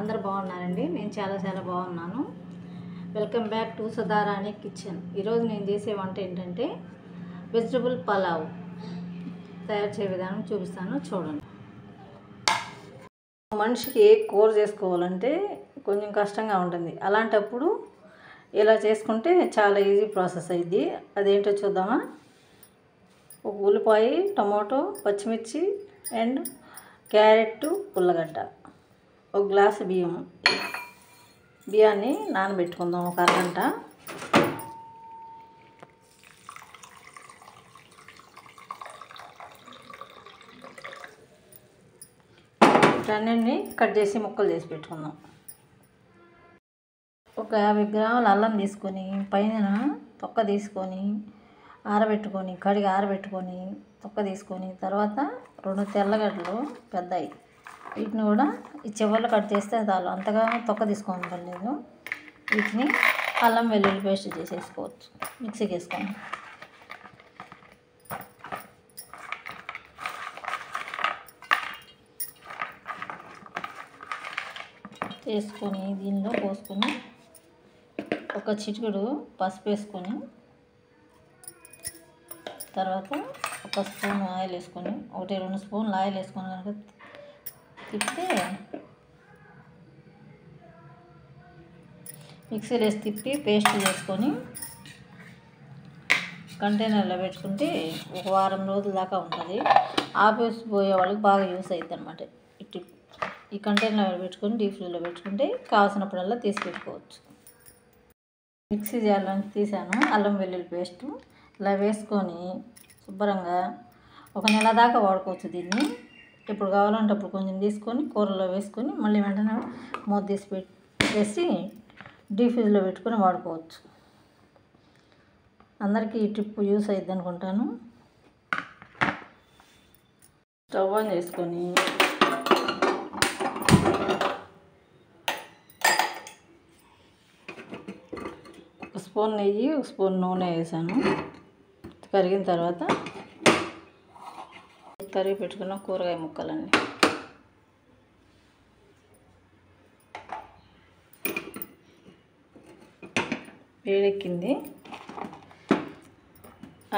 అందరూ బాగున్నారండి. నేను చాలా బాగున్నాను. Welcome back to Sudharani kitchen. ఈరోజు నేను చేసే వంట ఏంటంటే వెజిటబుల్ పలావ్ తయారు చేసే విధానం చూపిస్తాను, చూడండి. మనిషికి కూర చేసుకోవాలంటే కొంచెం కష్టంగా ఉంటుంది. అలాంటప్పుడు ఇలా చేసుకుంటే చాలా ఈజీ ప్రాసెస్ అయ్యింది. అదేంటో చూద్దామా. ఒక ఉల్లిపాయ, టమాటో, పచ్చిమిర్చి అండ్ క్యారెట్, ఉల్లగడ్డ, ఒక గ్లాసు బియ్యాన్ని నానబెట్టుకుందాం ఒక అరగంట. వీటన్నిటిని కట్ చేసి ముక్కలు చేసి పెట్టుకుందాం. ఒక 50 గ్రాముల అల్లం తీసుకొని పైన తొక్క తీసుకొని ఆరబెట్టుకొని, కడిగి ఆరబెట్టుకొని తొక్క తీసుకొని, తర్వాత 2 తెల్లగడ్డలు పెద్దవి, వీటిని కూడా ఈ చివర్లో కట్ చేస్తే చాలు, అంతగా తొక్క తీసుకోని పర్లేదు. వీటిని అల్లం వెల్లుల్లి పేస్ట్ చేసేసుకోవచ్చు, మిక్సీకి వేసుకొని. చేసుకొని దీనిలో పోసుకొని ఒక చిటికెడు పసుపు వేసుకొని, తర్వాత ఒక స్పూన్ ఆయిల్ వేసుకొని, 1-2 స్పూన్లు ఆయిల్ వేసుకొని కనుక తిప్పితే మిక్సీలో వేసి తిప్పి పేస్ట్ చేసుకొని కంటైనర్లో పెట్టుకుంటే ఒక వారం రోజుల దాకా ఉంటుంది. ఆఫీస్ పోయే వాళ్ళకి బాగా యూస్ అవుతుంది అన్నమాట. ఈ కంటైనర్లో పెట్టుకొని డీప్ ఫ్రిడ్జ్లో పెట్టుకుంటే కావాల్సినప్పుడల్లా తీసి పెట్టుకోవచ్చు. మిక్సీ జార్లోంచి తీసాను అల్లం వెల్లుల్లి పేస్టు. ఇలా వేసుకొని శుభ్రంగా ఒక నెల దాకా వాడుకోవచ్చు దీన్ని. ఎప్పుడు కావాలంటే అప్పుడు కొంచెం తీసుకొని కూరలో వేసుకొని మళ్ళీ వెంటనే మూత తీసి పెట్టేసి డీప్ ఫ్రిడ్జ్లో పెట్టుకొని వాడుకోవచ్చు. అందరికీ ఈ ట్రిప్ యూస్ అవుతుంది అనుకుంటాను. స్టవ్ ఆన్ చేసుకొని ఒక స్పూన్ నెయ్యి, ఒక స్పూన్ నూనె వేసాను. కరిగిన తర్వాత తరిగి పెట్టుకున్న కూరగాయ ముక్కలన్నీ వేడెక్కింది,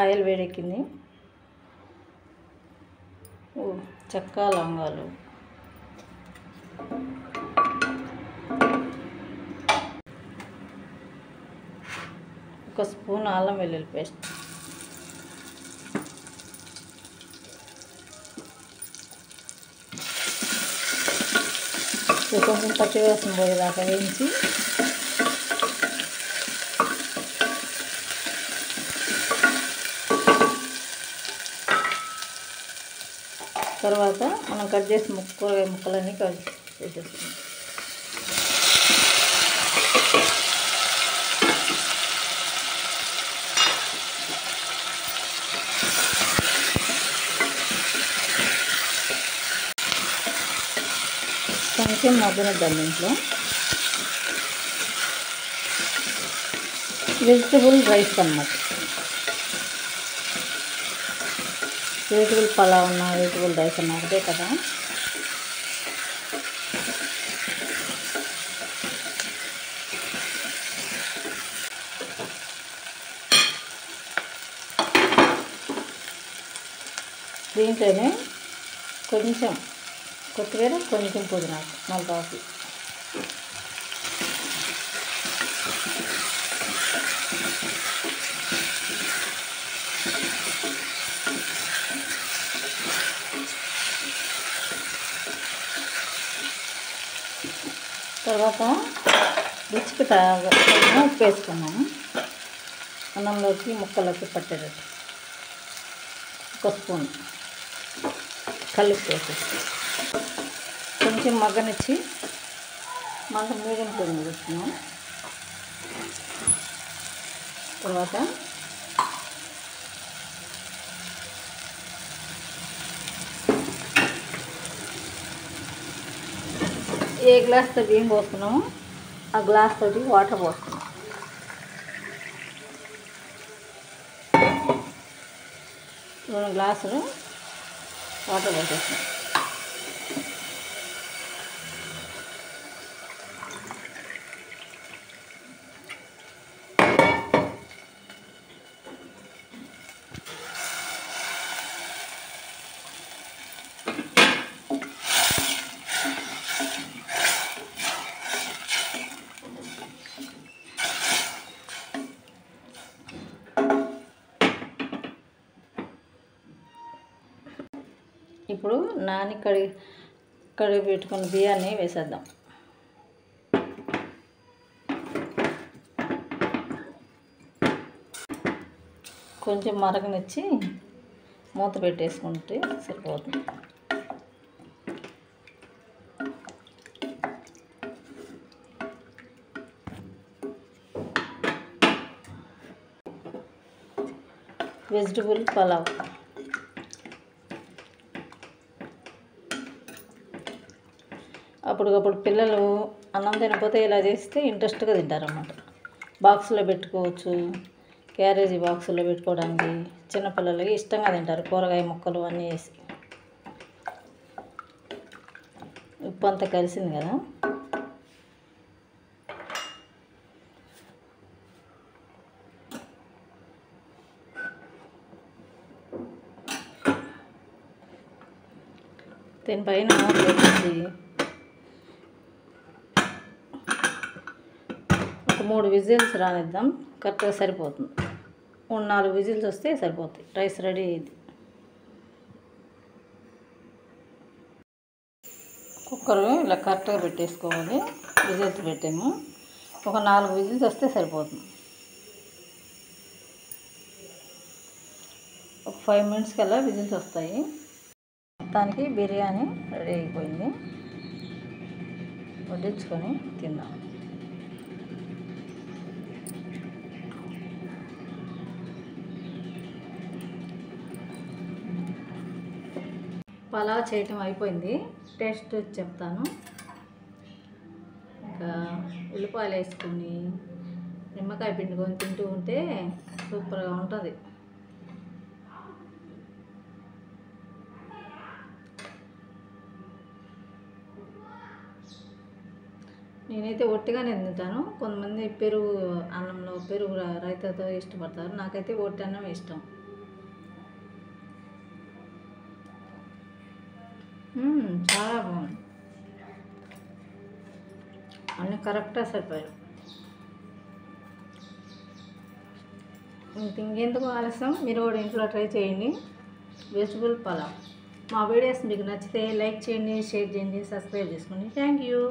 ఆయిల్ వేడెక్కింది. చెక్క, లవంగాలు, ఒక స్పూన్ అల్లం వెల్లుల్లి పేస్ట్, కొంచెం పచ్చివాసన పోయేదాకా వేయించి తర్వాత మనం కట్ చేసి కూరగాయ ముక్కలన్నీ కట్ చేసేసుకుందాం. కొంచెం మగ్గనిద్దాం. దీంట్లో వెజిటబుల్ రైస్ అన్నమాట. వెజిటబుల్ పలావ్ ఉన్నా వెజిటబుల్ రైస్ ఉన్నా ఒకటే కదా. దీంట్లోనే కొంచెం కొత్తిమీర, కొంచెం పుదీనా, నల్లపాకు, తర్వాత రుచికి తగిన ఉప్పు వేసుకున్నాము. అన్నంలోకి ముక్కలోకి పట్టేటట్టు ఒక స్పూన్ కలిపి వేసేసి కొంచెం మగ్గనిచ్చి మంట మీడియం ఫ్లేమ్ పెట్టుకున్నాం. తర్వాత ఏ గ్లాస్తో బియ్యం పోస్తున్నామో ఆ గ్లాస్ తోటి వాటర్ పోస్తున్నాం. 2 గ్లాసులు వాటర్ పోసేస్తున్నాం. ఇప్పుడు నాని కడిగి పెట్టుకున్న బియ్యాన్ని వేసేద్దాం. కొంచెం మరగనిచ్చి మూత పెట్టేసుకుంటే సరిపోతుంది. వెజిటబుల్ పలావ్. అప్పటికప్పుడు పిల్లలు అన్నం తినకపోతే ఇలా చేస్తే ఇంట్రెస్ట్గా తింటారన్నమాట. బాక్స్లో పెట్టుకోవచ్చు, క్యారేజీ బాక్సుల్లో పెట్టుకోవడానికి చిన్నపిల్లలకి ఇష్టంగా తింటారు. కూరగాయ ముక్కలు అన్నీ వేసి. ఉప్పు అంతా కలిసింది కదా. దీనిపైన మూత పెట్టేసి ఒక 3 విజిల్స్ రానిద్దాం. కరెక్ట్గా సరిపోతుంది. 3-4 విజిల్స్ వస్తే సరిపోతుంది. రైస్ రెడీ అయింది. కుక్కర్ ఇలా కరెక్ట్గా పెట్టేసుకోవాలి. విజిల్స్ పెట్టాము. ఒక 4 విజిల్స్ వస్తే సరిపోతుంది. ఒక 5 మినిట్స్ కల్లా విజిల్స్ వస్తాయి. మొత్తానికి బిర్యానీ రెడీ అయిపోయింది. వడ్డించుకొని తిందాం. పలావ్ చేయటం అయిపోయింది. టేస్ట్ చెప్తాను. ఇంకా ఉల్లిపాయలు వేసుకొని నిమ్మకాయ పిండుకొని తింటూ ఉంటే సూపర్గా ఉంటుంది. నేనైతే ఒట్టిగానే తింటాను. కొంతమంది పెరుగు అన్నంలో పెరుగు రైతాతో ఇష్టపడతారు. నాకైతే ఒట్టి అన్నం ఇష్టం. చాలా బాగుంది. అన్నీ కరెక్ట్గా సరిపోయాయి. ఇంకెందుకు ఆలస్యం, మీరు కూడా ఇంట్లో ట్రై చేయండి. వెజిటబుల్ పలావ్. మా వీడియోస్ మీకు నచ్చితే లైక్ చేయండి, షేర్ చేయండి, సబ్స్క్రైబ్ చేసుకోండి. Thank you.